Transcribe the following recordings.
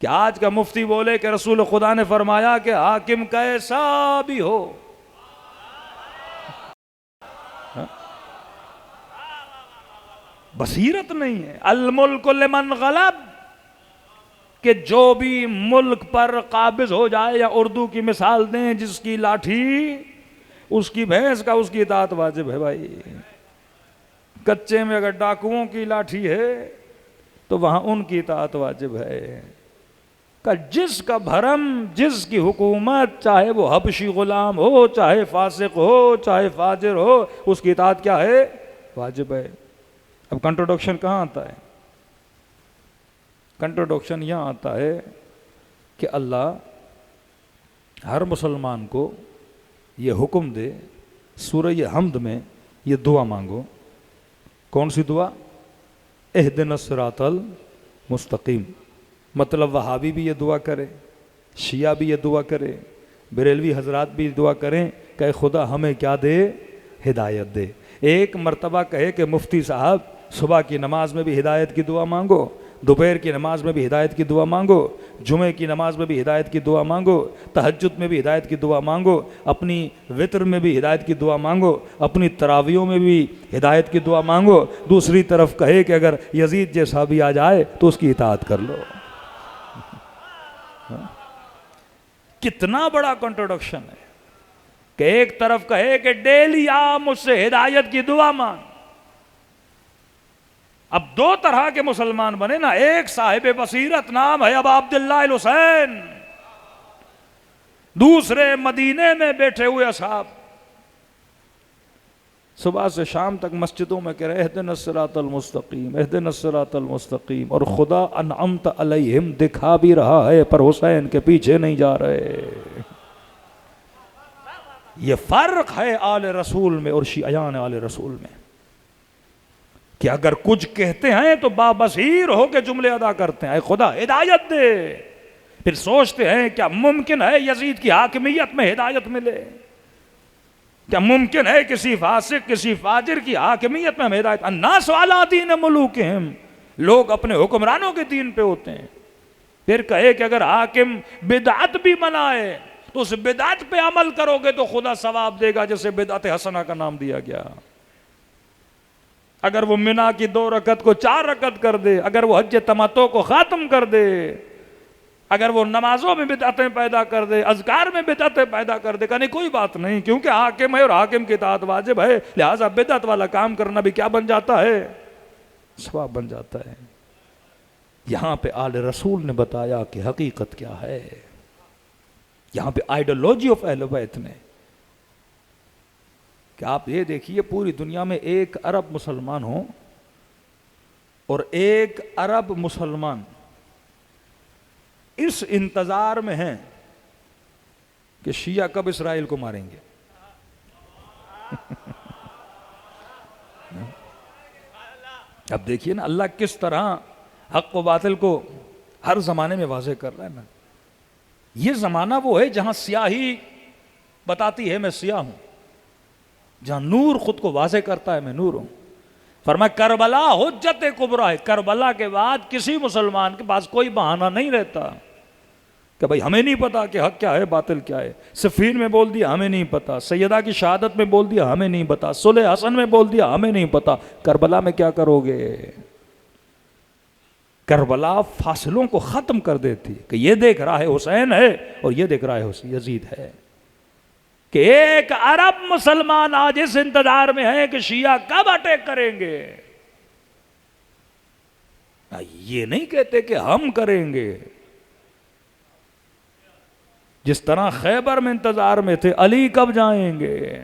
کہ آج کا مفتی بولے کہ رسول خدا نے فرمایا کہ حاکم کیسا بھی ہو، بصیرت نہیں ہے. الملک لمن غلب، کہ جو بھی ملک پر قابض ہو جائے، یا اردو کی مثال دیں، جس کی لاٹھی اس کی بھینس کا اس کی اطاعت واجب ہے. بھائی کچے میں اگر ڈاکوؤں کی لاٹھی ہے تو وہاں ان کی اطاعت واجب ہے. کہ جس کا بھرم، جس کی حکومت، چاہے وہ حبشی غلام ہو، چاہے فاسق ہو، چاہے فاجر ہو، اس کی اطاعت کیا ہے؟ واجب ہے. اب کنٹروڈکشن کہاں آتا ہے؟ کنٹروڈکشن یہاں آتا ہے کہ اللہ ہر مسلمان کو یہ حکم دے، سورہ حمد میں یہ دعا مانگو. کون سی دعا؟ اہدنا الصراط المستقیم. مطلب وہابی بھی یہ دعا کرے، شیعہ بھی یہ دعا کرے، بریلوی حضرات بھی دعا کریں کہ خدا ہمیں کیا دے؟ ہدایت دے. ایک مرتبہ کہے کہ مفتی صاحب صبح کی نماز میں بھی ہدایت کی دعا مانگو، دوپہر کی نماز میں بھی ہدایت کی دعا مانگو، جمعے کی نماز میں بھی ہدایت کی دعا مانگو، تہجد میں بھی ہدایت کی دعا مانگو، اپنی وطر میں بھی ہدایت کی دعا مانگو، اپنی تراویوں میں بھی ہدایت کی دعا مانگو. دوسری طرف کہے کہ اگر یزید جیسا بھی آ جائے تو اس کی اطاعت کر لو. کتنا بڑا کنٹروڈکشن ہے کہ ایک طرف کہے کہ ڈیلی آ مجھ سے ہدایت کی دعا مانگ. اب دو طرح کے مسلمان بنے نا، ایک صاحب بصیرت نام ہے ابا عبداللہ الحسین، دوسرے مدینے میں بیٹھے ہوئے اصحاب صبح سے شام تک مسجدوں میں کہہ رہے اہدنا الصراط المستقیم، اہدنا الصراط المستقیم، اور خدا انعمت علیہم دکھا بھی رہا ہے پر حسین کے پیچھے نہیں جا رہے. یہ فرق ہے آل رسول میں اور شیعیان آل رسول میں، کہ اگر کچھ کہتے ہیں تو بابصیر ہو کے جملے ادا کرتے ہیں، اے خدا ہدایت دے، پھر سوچتے ہیں کیا ممکن ہے یزید کی حاکمیت میں ہدایت ملے؟ کیا ممکن ہے کسی فاسق، کسی فاجر کی حاکمیت میں ہمیں ہدایت؟ الناس علی دین ملوکہم، لوگ اپنے حکمرانوں کے دین پہ ہوتے ہیں. پھر کہے کہ اگر حاکم بدعت بھی منائے تو اس بدعت پہ عمل کرو گے تو خدا ثواب دے گا، جیسے بدعت حسنہ کا نام دیا گیا. اگر وہ منا کی 2 رکعت کو 4 رکعت کر دے، اگر وہ حج تمتع کو ختم کر دے، اگر وہ نمازوں میں بدعتیں پیدا کر دے، اذکار میں بدعتیں پیدا کر دے، کہنے کوئی بات نہیں، کیونکہ حاکم ہے اور حاکم کی اطاعت واجب ہے، لہٰذا بدعت والا کام کرنا بھی کیا بن جاتا ہے؟ ثواب بن جاتا ہے. یہاں پہ آل رسول نے بتایا کہ حقیقت کیا ہے. یہاں پہ آئیڈیالوجی آف اہل بیت نے، کہ آپ یہ دیکھیے پوری دنیا میں 1 ارب مسلمان ہوں اور 1 ارب مسلمان اس انتظار میں ہیں کہ شیعہ کب اسرائیل کو ماریں گے. اب دیکھیے نا اللہ کس طرح حق و باطل کو ہر زمانے میں واضح کر رہا ہے نا. یہ زمانہ وہ ہے جہاں سیاہی بتاتی ہے میں سیاہ ہوں، جہاں نور خود کو واضح کرتا ہے میں نور ہوں. فرمایا کربلا حجت کبریٰ ہے، کربلا کے بعد کسی مسلمان کے پاس کوئی بہانہ نہیں رہتا کہ بھائی ہمیں نہیں پتا کہ حق کیا ہے باطل کیا ہے. صفین میں بول دیا ہمیں نہیں پتا، سیدہ کی شہادت میں بول دیا ہمیں نہیں پتا، صلح حسن میں بول دیا ہمیں نہیں پتا. کربلا میں کیا کرو گے؟ کربلا فاصلوں کو ختم کر دیتی کہ یہ دیکھ رہا ہے حسین ہے اور یہ دیکھ رہا ہے یزید ہے. کہ 1 ارب مسلمان آج اس انتظار میں ہیں کہ شیعہ کب اٹیک کریں گے. یہ نہیں کہتے کہ ہم کریں گے. جس طرح خیبر میں انتظار میں تھے علی کب جائیں گے،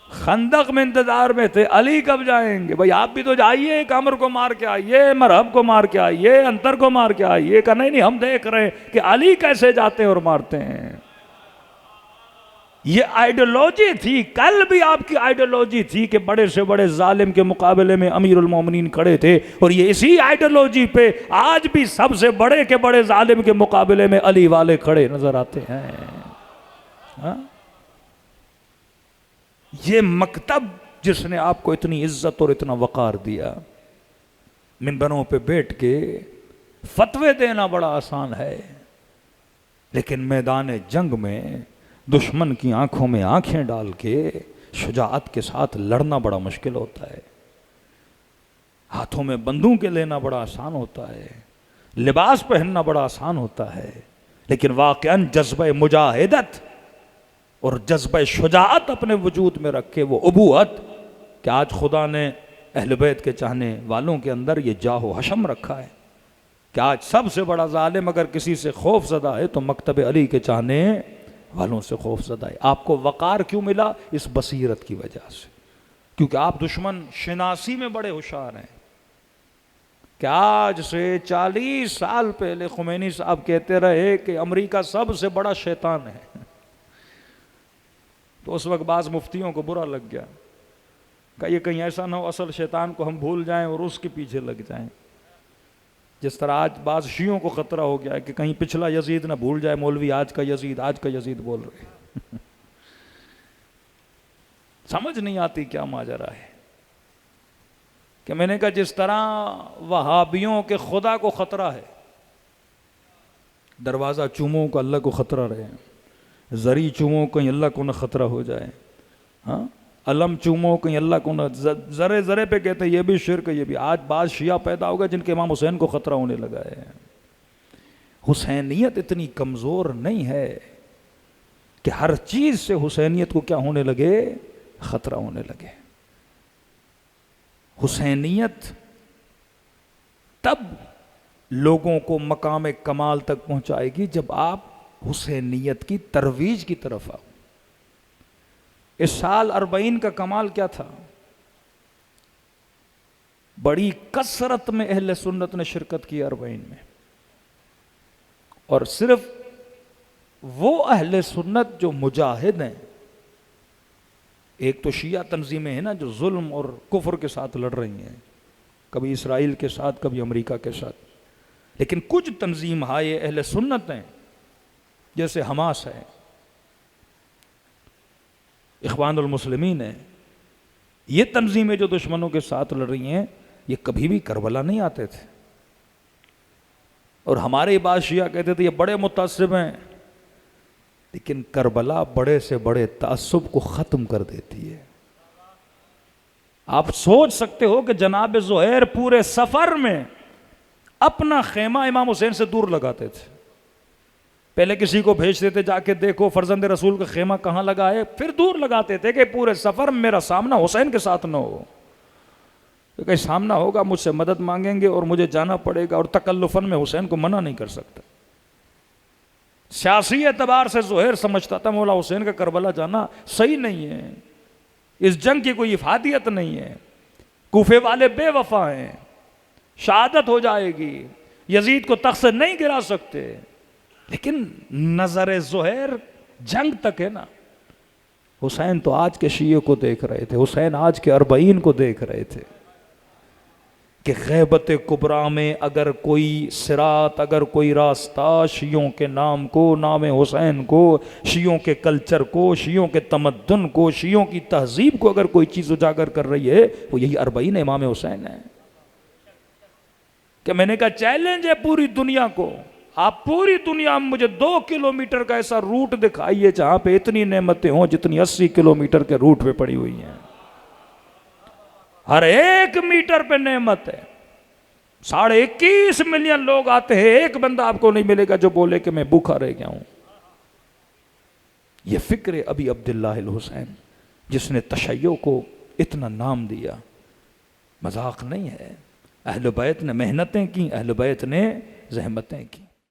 خندق میں انتظار میں تھے علی کب جائیں گے. بھائی آپ بھی تو جائیے، ایک عمر کو مار کے آئیے، مرحب کو مار کے آئیے، انتر کو مار کے آئیے. کہ نہیں ہم دیکھ رہے ہیں کہ علی کیسے جاتے ہیں اور مارتے ہیں. یہ آئیڈیالوجی تھی، کل بھی آپ کی آئیڈیالوجی تھی کہ بڑے سے بڑے ظالم کے مقابلے میں امیر المومنین کھڑے تھے، اور یہ اسی آئیڈیالوجی پہ آج بھی سب سے بڑے کے بڑے ظالم کے مقابلے میں علی والے کھڑے نظر آتے ہیں. یہ مکتب جس نے آپ کو اتنی عزت اور اتنا وقار دیا، منبروں پہ بیٹھ کے فتوے دینا بڑا آسان ہے، لیکن میدان جنگ میں دشمن کی آنکھوں میں آنکھیں ڈال کے شجاعت کے ساتھ لڑنا بڑا مشکل ہوتا ہے۔ ہاتھوں میں بندوقیں لینا بڑا آسان ہوتا ہے، لباس پہننا بڑا آسان ہوتا ہے، لیکن واقعاً جذبہ مجاہدت اور جذبہ شجاعت اپنے وجود میں رکھے، وہ ابوت کہ آج خدا نے اہل بیت کے چاہنے والوں کے اندر یہ جاہ و حشم رکھا ہے کہ آج سب سے بڑا ظالم اگر کسی سے خوف زدہ ہے تو مکتب علی کے چاہنے والوں سے خوف زدہ ہے۔ آپ کو وقار کیوں ملا؟ اس بصیرت کی وجہ سے، کیونکہ آپ دشمن شناسی میں بڑے ہوشیار ہیں کہ آج سے 40 سال پہلے خمینی صاحب کہتے رہے کہ امریکہ سب سے بڑا شیطان ہے، تو اس وقت بعض مفتیوں کو برا لگ گیا کہ یہ کہیں ایسا نہ ہو اصل شیطان کو ہم بھول جائیں اور اس کے پیچھے لگ جائیں، جس طرح آج بعض شیعوں کو خطرہ ہو گیا ہے کہ کہیں پچھلا یزید نہ بھول جائے مولوی آج کا یزید بول رہے۔ سمجھ نہیں آتی کیا ماجرا ہے کہ میں نے کہا جس طرح وہابیوں کے خدا کو خطرہ ہے، دروازہ چوموں کو اللہ کو خطرہ رہے، زری چوموں کہیں اللہ کو نہ خطرہ ہو جائے، ہاں علم چوموں کہیں اللہ کو نہ، ذرے ذرے پہ کہتے ہیں یہ بھی شرک ہے، یہ بھی۔ آج بعض شیعہ پیدا ہوگا جن کے امام حسین کو خطرہ ہونے لگا ہے۔ حسینیت اتنی کمزور نہیں ہے کہ ہر چیز سے حسینیت کو کیا ہونے لگے؟ خطرہ ہونے لگے۔ حسینیت تب لوگوں کو مقام کمال تک پہنچائے گی جب آپ حسینیت کی ترویج کی طرف آؤ۔ اس سال 40 کا کمال کیا تھا؟ بڑی کثرت میں اہل سنت نے شرکت کی 40 میں، اور صرف وہ اہل سنت جو مجاہد ہیں۔ ایک تو شیعہ تنظیمیں ہیں نا جو ظلم اور کفر کے ساتھ لڑ رہی ہیں، کبھی اسرائیل کے ساتھ کبھی امریکہ کے ساتھ، لیکن کچھ تنظیم ہائے اہل سنت ہیں جیسے حماس ہے، اخوان المسلمین ہے، یہ تنظیمیں جو دشمنوں کے ساتھ لڑ رہی ہیں یہ کبھی بھی کربلا نہیں آتے تھے، اور ہمارے بعض شیعہ کہتے تھے یہ بڑے متعصب ہیں، لیکن کربلا بڑے سے بڑے تعصب کو ختم کر دیتی ہے۔ آپ سوچ سکتے ہو کہ جناب زہیر پورے سفر میں اپنا خیمہ امام حسین سے دور لگاتے تھے، پہلے کسی کو بھیجتے تھے جا کے دیکھو فرزند رسول کا خیمہ کہاں لگا ہے، پھر دور لگاتے تھے کہ پورے سفر میں میرا سامنا حسین کے ساتھ نہ ہو، کہیں سامنا ہوگا مجھ سے مدد مانگیں گے اور مجھے جانا پڑے گا، اور تکلفاً میں حسین کو منع نہیں کر سکتا۔ سیاسی اعتبار سے زہیر سمجھتا تھا مولا حسین کا کربلا جانا صحیح نہیں ہے، اس جنگ کی کوئی افادیت نہیں ہے، کوفے والے بے وفا ہیں، شہادت ہو جائے گی، یزید کو تخت سے نہیں گرا سکتے، لیکن نظر زہیر جنگ تک ہے نا۔ حسین تو آج کے شیعہ کو دیکھ رہے تھے، حسین آج کے 40 کو دیکھ رہے تھے کہ غیبت کبریٰ میں اگر کوئی صراط، اگر کوئی راستہ شیعوں کے نام کو، نام حسین کو، شیعوں کے کلچر کو، شیعوں کے تمدن کو، شیعوں کی تہذیب کو اگر کوئی چیز اجاگر کر رہی ہے وہ یہی 40 امام حسین ہے۔ کہ میں نے کہا چیلنج ہے پوری دنیا کو، آپ پوری دنیا میں مجھے 2 کلومیٹر کا ایسا روٹ دکھائیے جہاں پہ اتنی نعمتیں ہوں جتنی 80 کلومیٹر کے روٹ پہ پڑی ہوئی ہیں۔ ہر 1 میٹر پہ نعمت ہے، 21.5 ملین لوگ آتے ہیں، ایک بندہ آپ کو نہیں ملے گا جو بولے کہ میں بھوکا رہ گیا ہوں۔ یہ فکر ابی عبداللہ الحسین جس نے تشیع کو اتنا نام دیا مذاق نہیں ہے۔ اہل بیت نے محنتیں کی، اہل بیت نے زحمتیں کی۔